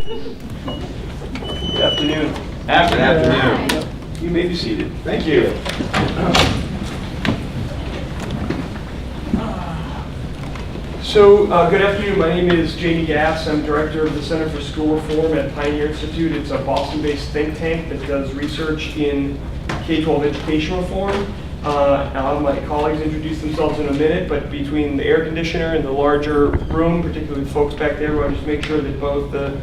Good afternoon. Good afternoon. You may be seated. Thank you. So, good afternoon. My name is Jamie Gass. I'm director of the Center for School Reform at Pioneer Institute. It's a Boston-based think tank that does research in K-12 education reform. I'll have my colleagues introduce themselves in a minute, but between the air conditioner and the larger room, particularly the folks back there, I just make sure that both the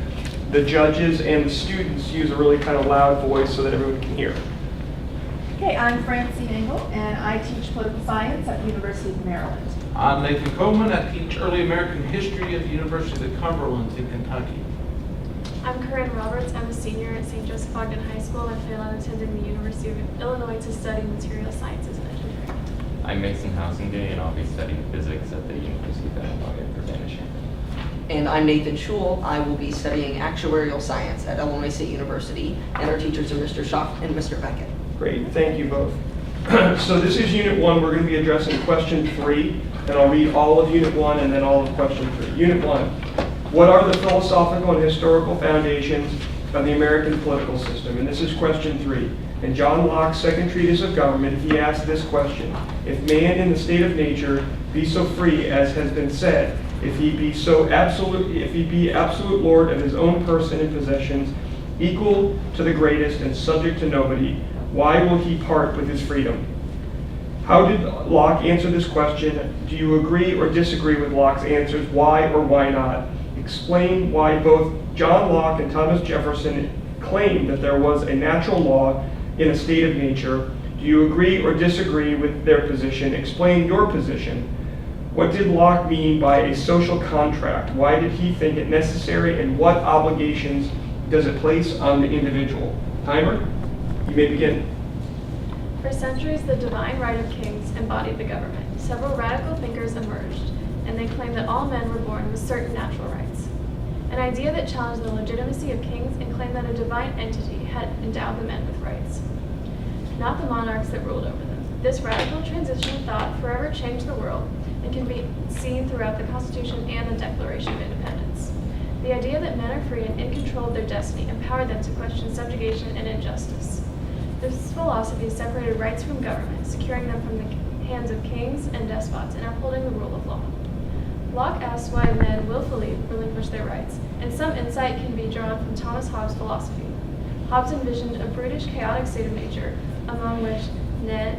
judges and the students use a really kind of loud voice so that everyone can hear. Okay, I'm Francine Engel, and I teach political science at the University of Maryland. I'm Nathan Coleman. I teach early American history at the University of the Cumberlands in Kentucky. I'm Corinne Roberts. I'm a senior at St Joseph-Ogden High School. I plan on attending the University of Illinois to study material sciences and engineering. I'm Mason Housingday, and I'll be studying physics at the University of Illinois at Urbana-Champaign. And I'm Nathan Schul. I will be studying actuarial science at Illinois State University, and our teachers are Mr. Schacht and Mr. Beckett. Great, thank you both. So this is Unit 1. We're going to be addressing Question 3, and I'll read all of Unit 1 and then all of Question 3. Unit 1, what are the philosophical and historical foundations of the American political system? And this is Question 3. In John Locke's Second Treatise of Government, he asked this question: if man in the state of nature be so free as has been said, if he be absolute lord of his own person and possessions, equal to the greatest and subject to nobody, why will he part with his freedom? How did Locke answer this question? Do you agree or disagree with Locke's answers? Why or why not? Explain why both John Locke and Thomas Jefferson claimed that there was a natural law in a state of nature. Do you agree or disagree with their position? Explain your position. What did Locke mean by a social contract? Why did he think it necessary, and what obligations does it place on the individual? Timer, you may begin. For centuries, the divine right of kings embodied the government. Several radical thinkers emerged, and they claimed that all men were born with certain natural rights. An idea that challenged the legitimacy of kings and claimed that a divine entity had endowed the men with rights, not the monarchs that ruled over them. This radical transition of thought forever changed the world and can be seen throughout the Constitution and the Declaration of Independence. The idea that men are free and in control of their destiny empowered them to question subjugation and injustice. This philosophy separated rights from government, securing them from the hands of kings and despots and upholding the rule of law. Locke asks why men willfully relinquish their rights, and some insight can be drawn from Thomas Hobbes' philosophy. Hobbes envisioned a brutish, chaotic state of nature, among which there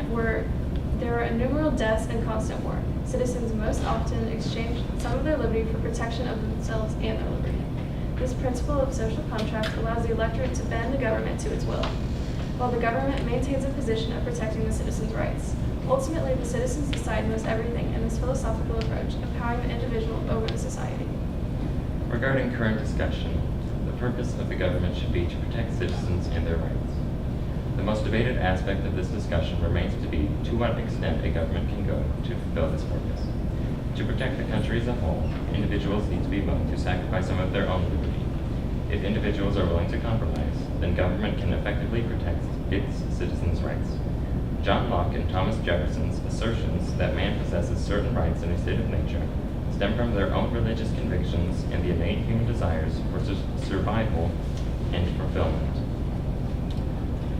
were innumerable deaths and constant war. Citizens most often exchanged some of their liberty for protection of themselves and their liberty. This principle of social contract allows the electorate to bend the government to its will, while the government maintains a position of protecting the citizens' rights. Ultimately, the citizens decide most everything in this philosophical approach, empowering the individual over the society. Regarding current discussion, the purpose of the government should be to protect citizens and their rights. The most debated aspect of this discussion remains to be to what extent a government can go to fulfill this purpose. To protect the country as a whole, individuals need to be willing to sacrifice some of their own liberty. If individuals are willing to compromise, then government can effectively protect its citizens' rights. John Locke and Thomas Jefferson's assertions that man possesses certain rights in a state of nature stem from their own religious convictions and the innate human desires for survival and fulfillment.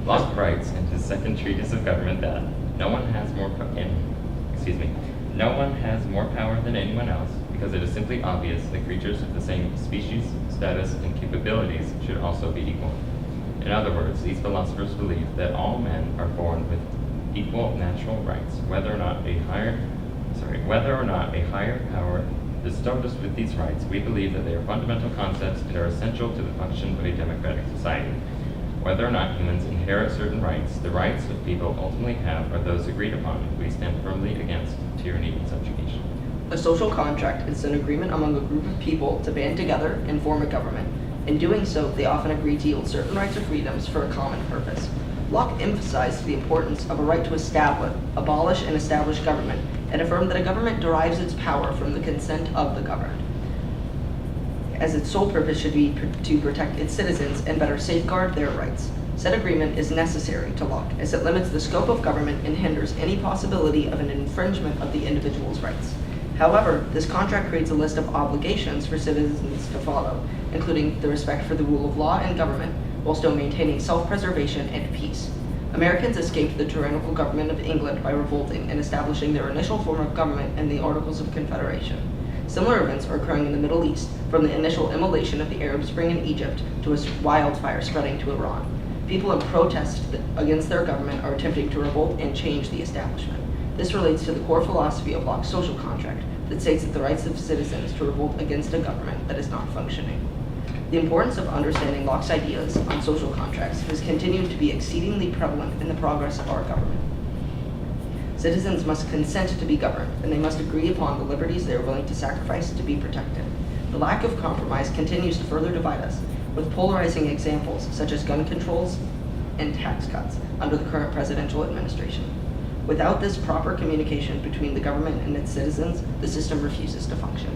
Locke writes in his Second Treatise of Government that no one has more power than anyone else, because it is simply obvious that creatures of the same species, status, and capabilities should also be equal. In other words, these philosophers believe that all men are born with equal natural rights, whether or not a higher power bestowed us with these rights. We believe that they are fundamental concepts and are essential to the function of a democratic society. Whether or not humans inherit certain rights, the rights of people ultimately have are those agreed upon. We stand firmly against tyranny and subjugation. A social contract is an agreement among a group of people to band together and form a government. In doing so, they often agree to yield certain rights or freedoms for a common purpose. Locke emphasized the importance of a right to abolish and establish government, and affirmed that a government derives its power from the consent of the governed, as its sole purpose should be to protect its citizens and better safeguard their rights. Said agreement is necessary to Locke, as it limits the scope of government and hinders any possibility of an infringement of the individual's rights. However, this contract creates a list of obligations for citizens to follow, including the respect for the rule of law and government, while still maintaining self-preservation and peace. Americans escaped the tyrannical government of England by revolting and establishing their initial form of government in the Articles of Confederation. Similar events are occurring in the Middle East, from the initial immolation of the Arab Spring in Egypt to a wildfire spreading to Iran. People in protest against their government are attempting to revolt and change the establishment. This relates to the core philosophy of Locke's social contract that states that the rights of citizens to revolt against a government that is not functioning. The importance of understanding Locke's ideas on social contracts has continued to be exceedingly prevalent in the progress of our government. Citizens must consent to be governed, and they must agree upon the liberties they are willing to sacrifice to be protected. The lack of compromise continues to further divide us, with polarizing examples such as gun controls and tax cuts under the current presidential administration. Without this proper communication between the government and its citizens, the system refuses to function.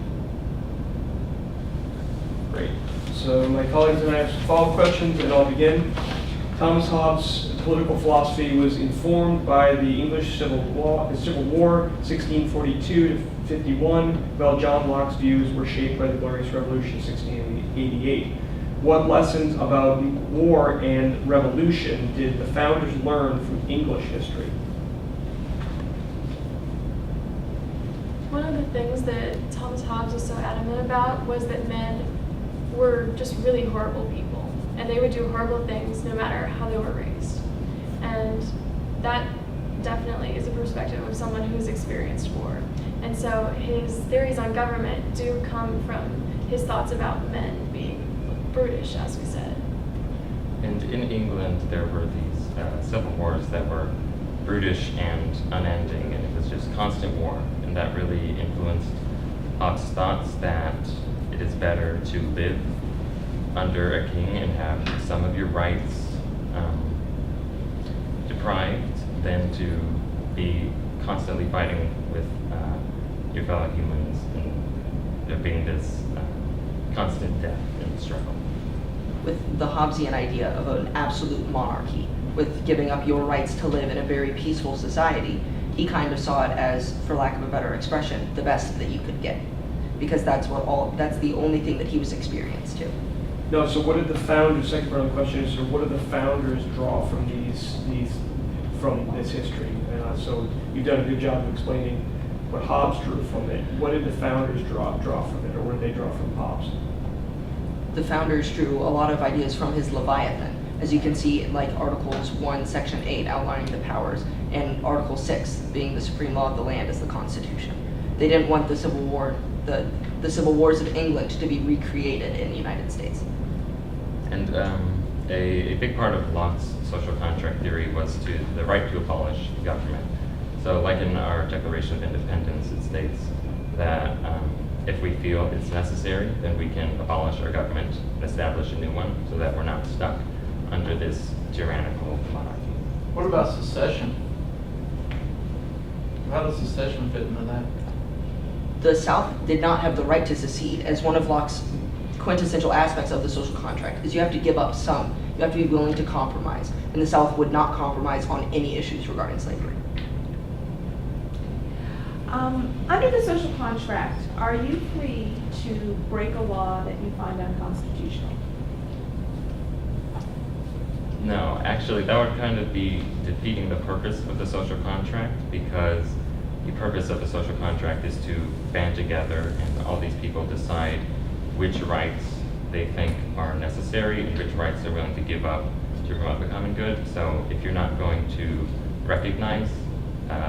Great. So my colleagues and I have some follow-up questions, and I'll begin. Thomas Hobbes' political philosophy was informed by the English Civil War, 1642 to 51, while John Locke's views were shaped by the Glorious Revolution, 1688. What lessons about war and revolution did the founders learn from English history? One of the things that Thomas Hobbes was so adamant about was that men were just really horrible people, and they would do horrible things no matter how they were raised. And that definitely is a perspective of someone who's experienced war. And so his theories on government do come from his thoughts about men being brutish, as we said. And in England, there were these civil wars that were brutish and unending, and it was just constant war. And that really influenced Hobbes' thoughts that it is better to live under a king and have some of your rights deprived than to be constantly fighting with your fellow humans, and there being this constant death and struggle. With the Hobbesian idea of an absolute monarchy, with giving up your rights to live in a very peaceful society, he kind of saw it as, for lack of a better expression, the best that you could get, because that's the only thing that he was experienced to. No, so what did the founders, second part of the question is, so what did the founders draw from from this history? So you've done a good job of explaining what Hobbes drew from it. What did the founders draw from it, or what did they draw from Hobbes? The founders drew a lot of ideas from his Leviathan, as you can see, like Articles 1, Section 8, outlining the powers, and Article 6, being the supreme law of the land as the Constitution. They didn't want the Civil War, the Civil Wars of England to be recreated in the United States. And a big part of Locke's social contract theory was the right to abolish government. So like in our Declaration of Independence, it states that if we feel it's necessary, then we can abolish our government and establish a new one so that we're not stuck under this tyrannical monarchy. What about secession? How does secession fit into that? The South did not have the right to secede, as one of Locke's quintessential aspects of the social contract is you have to give up some. You have to be willing to compromise, and the South would not compromise on any issues regarding slavery. Under the social contract, are you free to break a law that you find unconstitutional? No, actually, that would kind of be defeating the purpose of the social contract, because the purpose of the social contract is to band together and all these people decide which rights they think are necessary and which rights they're willing to give up to promote the common good. So if you're not going to recognize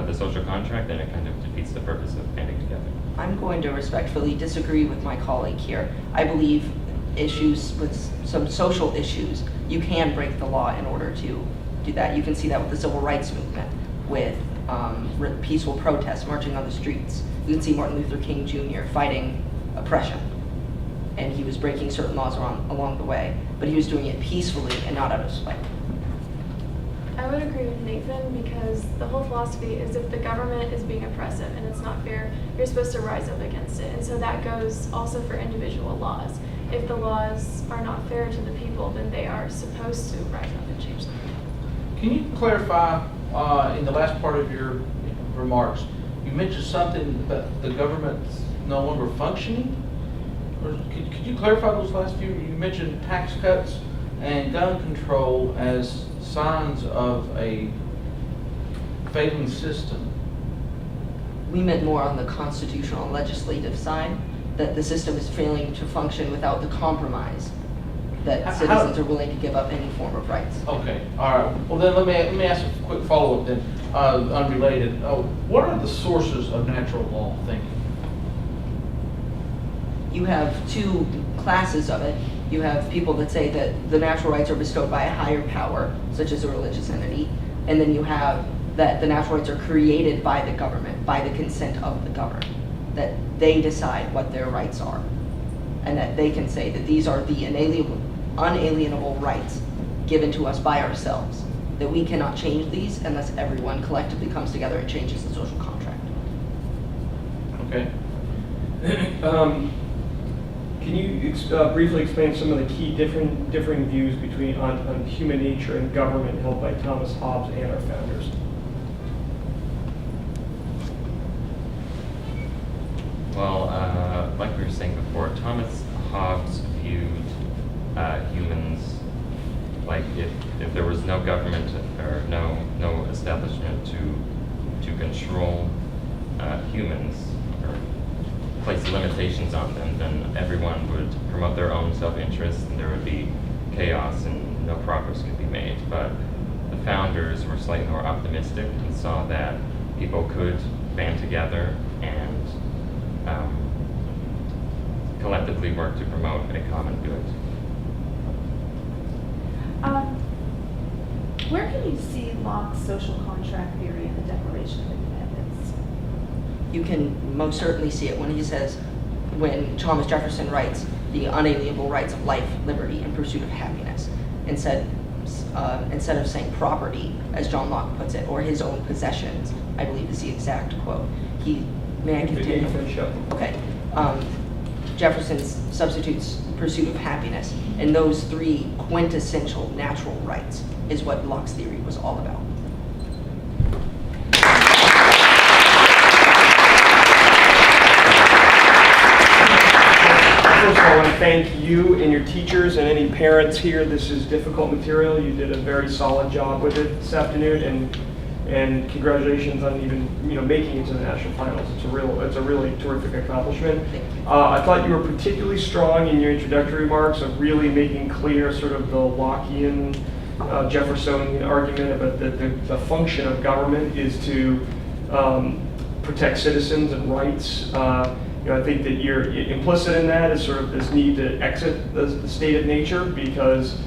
the social contract, then it kind of defeats the purpose of banding together. I'm going to respectfully disagree with my colleague here. I believe issues with some social issues, you can break the law in order to do that. You can see that with the civil rights movement, with peaceful protests, marching on the streets. You can see Martin Luther King Jr. fighting oppression, and he was breaking certain laws along the way, but he was doing it peacefully and not out of spite. I would agree with Nathan, because the whole philosophy is if the government is being oppressive and it's not fair, you're supposed to rise up against it. And so that goes also for individual laws. If the laws are not fair to the people, then they are supposed to rise up and change them. Can you clarify in the last part of your remarks, you mentioned something about the government's no longer functioning. Or could you clarify those last few? You mentioned tax cuts and gun control as signs of a failing system. We meant more on the constitutional and legislative side, that the system is failing to function without the compromise that citizens are willing to give up any form of rights. Okay, all right. Well, then let me ask a quick follow-up then, unrelated. What are the sources of natural law thinking? You have two classes of it. You have people that say that the natural rights are bestowed by a higher power, such as a religious entity, and then you have that the natural rights are created by the government, by the consent of the governed, that they decide what their rights are, and that they can say that these are the unalienable rights given to us by ourselves, that we cannot change these unless everyone collectively comes together and changes the social contract. Okay. Can you briefly explain some of the key differing views between on human nature and government held by Thomas Hobbes and our founders? Well, like we were saying before, Thomas Hobbes viewed humans like if there was no government or no establishment to control humans or place limitations on them, then everyone would promote their own self-interest and there would be chaos and no progress could be made. But the founders were slightly more optimistic and saw that people could band together and collectively work to promote a common good. Where can you see Locke's social contract theory in the Declaration of Independence? You can most certainly see it when he says, when Thomas Jefferson writes the unalienable rights of life, liberty, and pursuit of happiness, instead of saying property, as John Locke puts it, or his own possessions, I believe is the exact quote. May I continue? Finish up. Okay. Jefferson substitutes pursuit of happiness, and those three quintessential natural rights is what Locke's theory was all about. First of all, I want to thank you and your teachers and any parents here. This is difficult material. You did a very solid job with it this afternoon, and congratulations on even making it to the national finals. It's a really terrific accomplishment. I thought you were particularly strong in your introductory remarks of really making clear sort of the Lockean, Jeffersonian argument about the function of government is to protect citizens and rights. I think that you're implicit in that is sort of this need to exit the state of nature because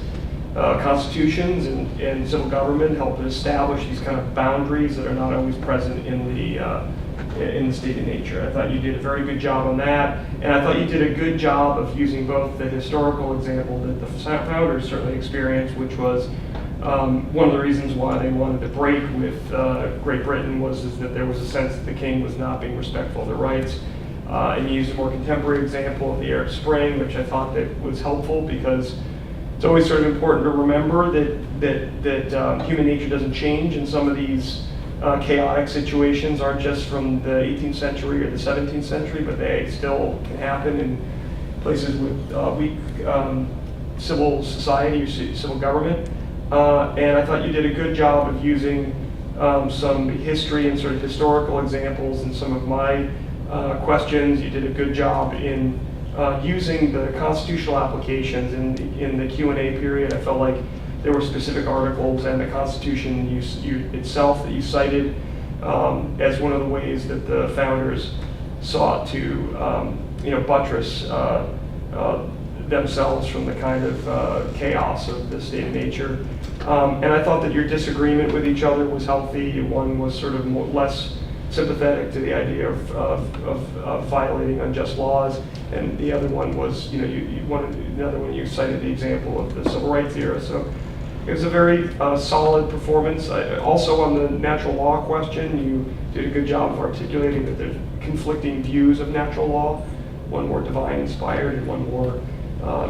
constitutions and civil government help to establish these kind of boundaries that are not always present in the state of nature. I thought you did a very good job on that, and I thought you did a good job of using both the historical example that the founders certainly experienced, which was one of the reasons why they wanted to break with Great Britain was that there was a sense that the king was not being respectful of their rights. And you used a more contemporary example of the Arab Spring, which I thought that was helpful because it's always sort of important to remember that human nature doesn't change, and some of these chaotic situations aren't just from the 18th century or the 17th century, but they still can happen in places with weak civil society or civil government. And I thought you did a good job of using some history and sort of historical examples in some of my questions. You did a good job in using the constitutional applications in the Q&A period. I felt like there were specific articles and the Constitution itself that you cited as one of the ways that the founders sought to buttress themselves from the kind of chaos of the state of nature. And I thought that your disagreement with each other was healthy. One was sort of less sympathetic to the idea of violating unjust laws, and the other one was, you cited the example of the civil rights era. So it was a very solid performance. Also on the natural law question, you did a good job of articulating that there's conflicting views of natural law, one more divine inspired and one more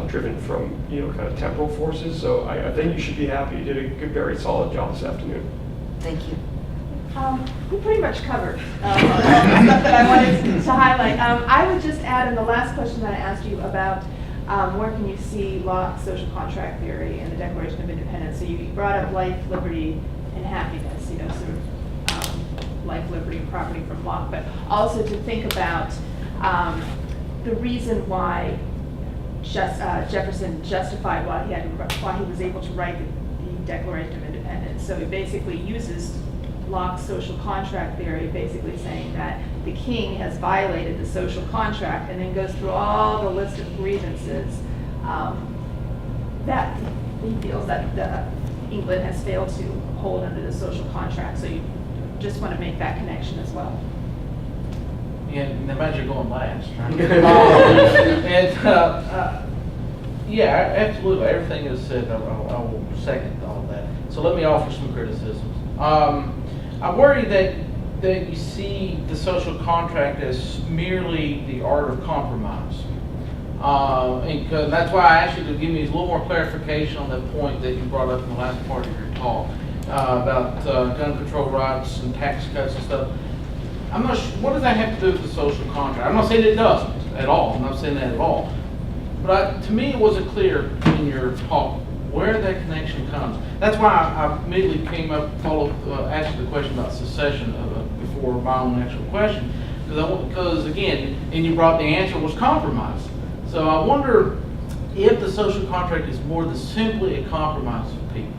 driven from kind of temporal forces. So I think you should be happy. You did a good, very solid job this afternoon. Thank you. You pretty much covered all the stuff that I wanted to highlight. I would just add in the last question that I asked you about where can you see Locke's social contract theory and the Declaration of Independence. So you brought up life, liberty, and happiness, you know, sort of life, liberty, and property from Locke, but also to think about the reason why Jefferson justified why he was able to write the Declaration of Independence. So he basically uses Locke's social contract theory, basically saying that the king has violated the social contract, and then goes through all the list of grievances that he feels that England has failed to hold under the social contract. So you just want to make that connection as well. Yeah, and imagine going last. Right? Yeah, absolutely. Everything is said. I will second all of that. So let me offer some criticisms. I worry that you see the social contract as merely the art of compromise. And that's why I asked you to give me a little more clarification on that point that you brought up in the last part of your talk about gun control rights and tax cuts and stuff. I'm not sure, what does that have to do with the social contract? I'm not saying it doesn't at all. I'm not saying that at all. But to me, it wasn't clear in your talk where that connection comes. That's why I immediately came up, asked you the question about secession before my own actual question. Because again, and you brought the answer was compromise. So I wonder if the social contract is more than simply a compromise for people.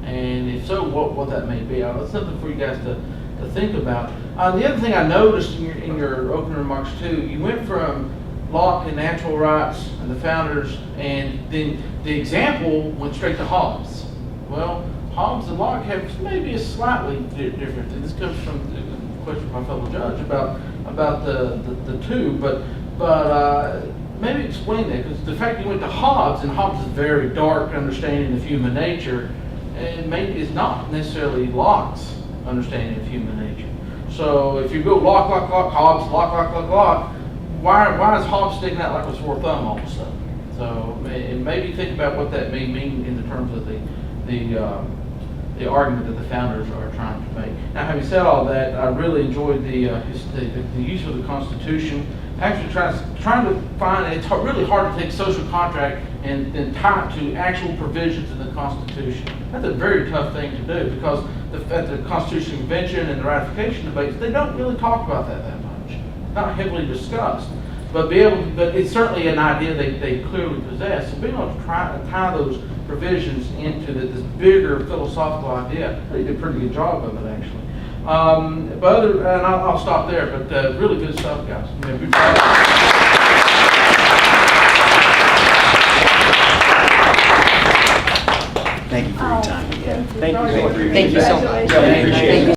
And if so, what that may be. That's something for you guys to think about. The other thing I noticed in your opening remarks too, you went from Locke and natural rights and the founders, and then the example went straight to Hobbes. Well, Hobbes and Locke have maybe a slightly different thing. This comes from the question from my fellow judge about the two, but maybe explain that, because the fact you went to Hobbes, and Hobbes' very dark understanding of human nature, and maybe is not necessarily Locke's understanding of human nature. So if you go Locke, Hobbes, Locke, why is Hobbes sticking out like a sore thumb all of a sudden? So maybe think about what that may mean in the terms of the argument that the founders are trying to make. Now, having said all that, I really enjoyed the use of the Constitution. Actually, trying to find, it's really hard to take social contract and then tie it to actual provisions in the Constitution. That's a very tough thing to do, because at the Constitution Convention and the ratification debates, they don't really talk about that much. It's not heavily discussed. But it's certainly an idea they clearly possess. So being able to try to tie those provisions into this bigger philosophical idea, they did a pretty good job of it, actually. And I'll stop there, but really good stuff, guys. Thank you for your time. Thank you Thank you so much. Congratulations. Appreciate it.